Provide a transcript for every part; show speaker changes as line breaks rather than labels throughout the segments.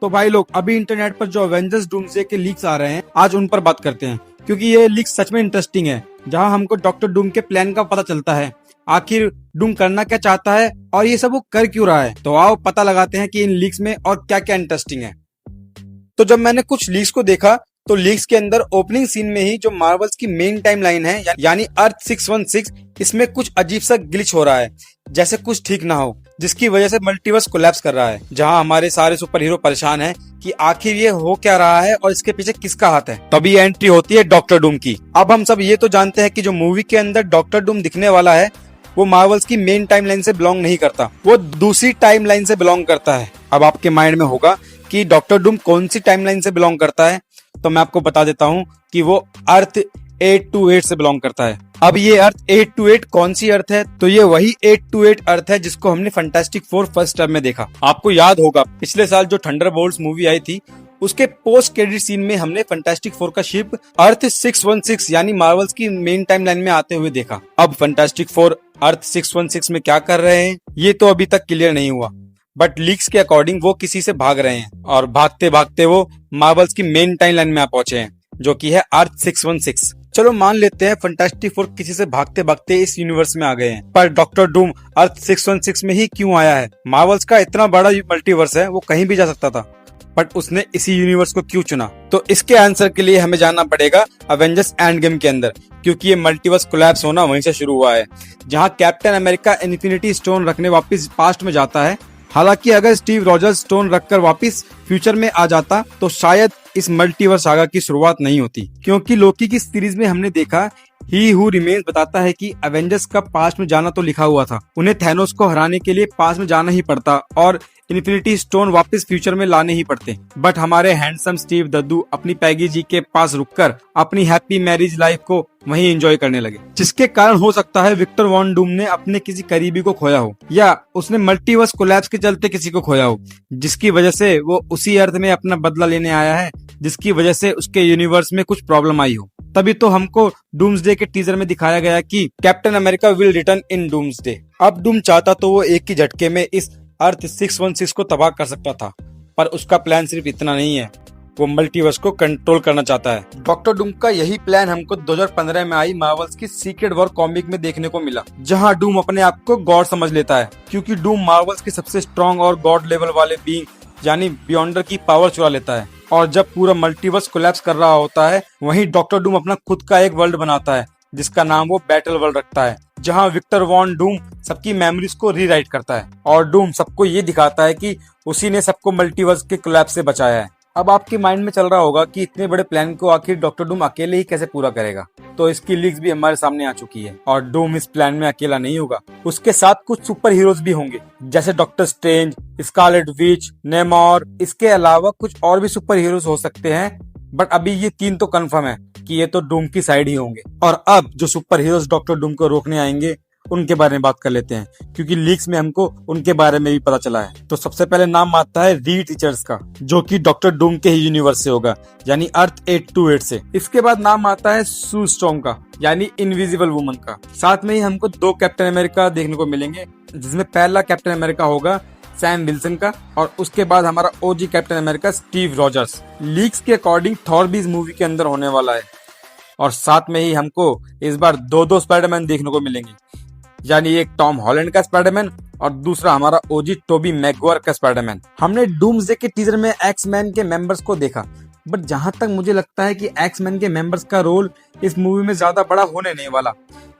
तो भाई लोग अभी इंटरनेट पर जो एवेंजर्स डूम्सडे के लीक्स आ रहे हैं, आज उन पर बात करते हैं, क्योंकि ये लीक्स सच में इंटरेस्टिंग है। जहां हमको डॉक्टर डूम के प्लान का पता चलता है, आखिर डूम करना क्या चाहता है और ये सब वो कर क्यों रहा है। तो आओ पता लगाते हैं कि इन लीक्स में और क्या क्या इंटरेस्टिंग है। तो जब मैंने कुछ लीक्स को देखा तो लीक्स के अंदर ओपनिंग सीन में ही जो मार्वल्स की मेन टाइमलाइन है यानी अर्थ 616, इसमें कुछ अजीब सा ग्लिच हो रहा है, जैसे कुछ ठीक ना हो, जिसकी वजह से मल्टीवर्स कोलैप्स कर रहा है। जहां हमारे सारे सुपर हीरो परेशान हैं कि आखिर ये हो क्या रहा है और इसके पीछे किसका हाथ है। तभी एंट्री होती है डॉक्टर डूम की। अब हम सब ये तो जानते हैं कि जो मूवी के अंदर डॉक्टर डूम दिखने वाला है वो मार्वल्स की मेन टाइमलाइन से बिलोंग नहीं करता, वो दूसरी टाइमलाइन से बिलोंग करता है। अब आपके माइंड में होगा कि डॉक्टर डूम कौन सी टाइमलाइन से बिलोंग करता है, तो मैं आपको बता देता हूँ कि वो अर्थ 828 से बिलोंग करता है। अब ये अर्थ 828 कौन सी अर्थ है, तो ये वही 828 अर्थ है जिसको हमने फैंटास्टिक फोर फर्स्ट टर्म में देखा। आपको याद होगा पिछले साल जो थंडरबोल्ट्स मूवी आई थी, उसके पोस्ट क्रेडिट सीन में हमने फैंटास्टिक फोर का शिप अर्थ 616 यानी मार्वल्स की मेन टाइमलाइन में आते हुए देखा। अब फैंटास्टिक फोर अर्थ 616 में क्या कर रहे हैं ये तो अभी तक क्लियर नहीं हुआ, बट लीक्स के अकॉर्डिंग वो किसी से भाग रहे हैं और भागते भागते वो मार्वल्स की मेन टाइमलाइन में आ पहुंचे हैं, जो कि है अर्थ 616। चलो मान लेते हैं फैंटास्टिक फोर किसी से भागते भागते इस यूनिवर्स में आ गए हैं, पर डॉक्टर डूम अर्थ 616 में ही क्यों आया है? मार्वल्स का इतना बड़ा मल्टीवर्स है, वो कहीं भी जा सकता था, बट उसने इसी यूनिवर्स को क्यों चुना? तो इसके आंसर के लिए हमें जानना पड़ेगा अवेंजर्स एंड गेम के अंदर, क्योंकि ये मल्टीवर्स कोलैप्स होना वहीं से शुरू हुआ है, जहां कैप्टन अमेरिका इन्फिनिटी स्टोन रखने वापस पास्ट में जाता है। हालांकि अगर स्टीव रॉजर्स स्टोन रखकर वापस फ्यूचर में आ जाता तो शायद इस मल्टीवर्स सागा की शुरुआत नहीं होती, क्योंकि लोकी की सीरीज में हमने देखा ही हु रिमेन्स बताता है कि अवेंजर्स का पास्ट में जाना तो लिखा हुआ था, उन्हें थैनोस को हराने के लिए पास्ट में जाना ही पड़ता और इन्फिनिटी स्टोन वापस फ्यूचर में लाने ही पड़ते। बट हमारे हैंडसम स्टीव दद्दू अपनी पैगी जी के पास रुककर अपनी हैप्पी मैरिज लाइफ को वहीं एंजॉय करने लगे, जिसके कारण हो सकता है विक्टर वॉन डूम ने अपने किसी करीबी को खोया हो, या उसने मल्टीवर्स कोलैप्स के चलते किसी को खोया हो, जिसकी वजह से वो उसी अर्थ में अपना बदला लेने आया है, जिसकी वजह से उसके यूनिवर्स में कुछ प्रॉब्लम आई हो। तभी तो हमको डूम्सडे के टीजर में दिखाया गया कि captain America will return in doomsday. अब डूम चाहता तो वो एक ही झटके में इस अर्थ 616 को तबाह कर सकता था, पर उसका प्लान सिर्फ इतना नहीं है, वो मल्टीवर्स को कंट्रोल करना चाहता है। डॉक्टर डूम का यही प्लान हमको 2015 में आई मार्वल्स की सीक्रेट वॉर कॉमिक में देखने को मिला, जहां डूम अपने आप को गॉड समझ लेता है, क्योंकि डूम मार्वल्स के सबसे स्ट्रॉन्ग और गॉड लेवल वाले बीइंग यानी बियॉन्डर की पावर चुरा लेता है। और जब पूरा मल्टीवर्स कोलैप्स कर रहा होता है, वहीं डॉक्टर डूम अपना खुद का एक वर्ल्ड बनाता है, जिसका नाम वो बैटल वर्ल्ड रखता है, जहां विक्टर वॉन डूम सबकी मेमोरीज को रीराइट करता है और डूम सबको ये दिखाता है कि उसी ने सबको मल्टीवर्स के कोलैप्स से बचाया है। अब आपके माइंड में चल रहा होगा कि इतने बड़े प्लान को आखिर डॉक्टर डूम अकेले ही कैसे पूरा करेगा, तो इसकी लीक्स भी हमारे सामने आ चुकी है और डूम इस प्लान में अकेला नहीं होगा, उसके साथ कुछ सुपर हीरोज भी होंगे, जैसे डॉक्टर स्ट्रेंज, स्कारलेट विच, नेमोर। इसके अलावा कुछ और भी सुपर हीरोज हो सकते हैं, बट अभी ये 3 तो कंफर्म है कि ये तो डूम की साइड ही होंगे। और अब जो सुपर हीरोज डॉक्टर डूम को रोकने आएंगे उनके बारे में बात कर लेते हैं, क्योंकि लीक्स में हमको उनके बारे में भी पता चला है। तो सबसे पहले नाम आता है रीड रिचर्ड्स का, जो कि डॉक्टर डूम के ही यूनिवर्स से होगा, यानी अर्थ 828 से। इसके बाद नाम आता है सू स्ट्रॉन्ग का, यानी इनविजिबल वुमन का। साथ में ही हमको 2 कैप्टन अमेरिका देखने को मिलेंगे, जिसमें पहला कैप्टन अमेरिका होगा सैम विल्सन का, और उसके बाद हमारा OG Captain America Steve Rogers. Leaks के अकॉर्डिंग थॉर भी इस मूवी के अंदर होने वाला है, और साथ में ही हमको इस बार 2 स्पाइडरमैन देखने को मिलेंगे, यानी एक टॉम हॉलैंड का स्पाइडरमैन और दूसरा हमारा ओजी टोबी मैगवायर का स्पाइडरमैन। हमने डूम्सडे के टीजर में एक्स-मैन के मेंबर्स को देखा, बट जहां तक मुझे लगता है कि एक्स-मैन के मेंबर्स का रोल इस मूवी में ज्यादा बड़ा होने नहीं वाला,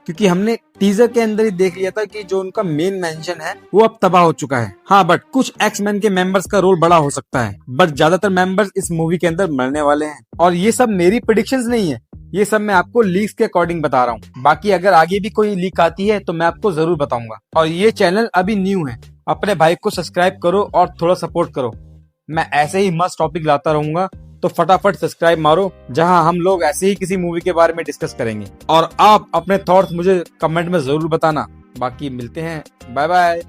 क्योंकि हमने टीजर के अंदर ही देख लिया था कि जो उनका मेन मेंशन है वो अब तबाह हो चुका है। हाँ, बट कुछ एक्स-मैन के मेंबर्स का रोल बड़ा हो सकता है, बट ज्यादातर मेंबर्स इस मूवी के अंदर मरने वाले हैं। और ये सब मेरी प्रेडिक्शंस नहीं है, ये सब मैं आपको लीक्स के अकॉर्डिंग बता रहा हूँ। बाकी अगर आगे भी कोई लीक आती है तो मैं आपको जरूर बताऊंगा। और ये चैनल अभी न्यू है, अपने भाई को सब्सक्राइब करो और थोड़ा सपोर्ट करो। मैं ऐसे ही मस्त टॉपिक लाता रहूंगा, तो फटाफट सब्सक्राइब मारो, जहां हम लोग ऐसे ही किसी मूवी के बारे में डिस्कस करेंगे। और आप अपने थॉट्स मुझे कमेंट में जरूर बताना। बाकी मिलते हैं, बाय बाय।